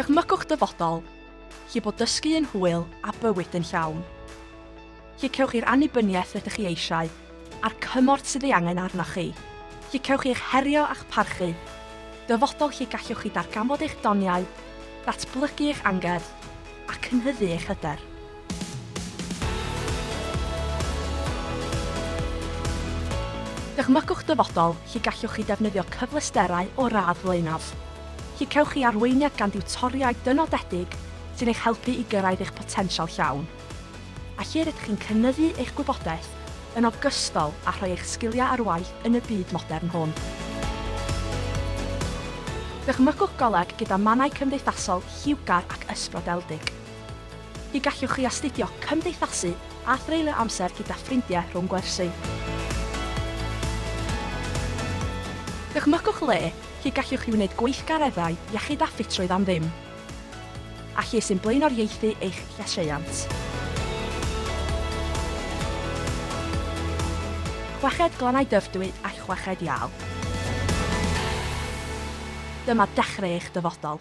Dychmygwch dyfodol, lle bod dysgu yn hwyl a bywyd yn llawn. Lle cewch chi'r annibyniaeth ydych chi eisiau, a'r cymorth sydd ei angen arnoch chi. Lle cewch chi'ch herio a'ch parchu. Dyfodol lle gallwch chi darganfod eich doniau, datblygu eich angerdd, a cynhyddu eich hyder. Dychmygwch dyfodol lle gallwch chi defnyddio cyfleusterau o radd flaenaf. Lle cewch chi arweiniad gan diwtoriau dynodedig sy'n eich helpu i gyrraedd eich potensial llawn. A lle rydych chi'n cynyddu eich gwybodaeth yn ogystal â rhoi eich sgiliau ar waith yn y byd modern hwn. Dychmygwch goleg gyda mannau cymdeithasol lliwgar ac ysbrodeldig. Lle gallwch chi astudio cymdeithasu a threulio amser gyda ffrindiau rhwng gwersi. Dychmygwch le lle gallwch chi wneud gweithgareddau iechyd a ffitrwydd am ddim, a lle sy'n blaenoriaethu eich llesieiant. Chweched glannau dyfrdwyd a chweched ial. Dyma dechrau eich dyfodol.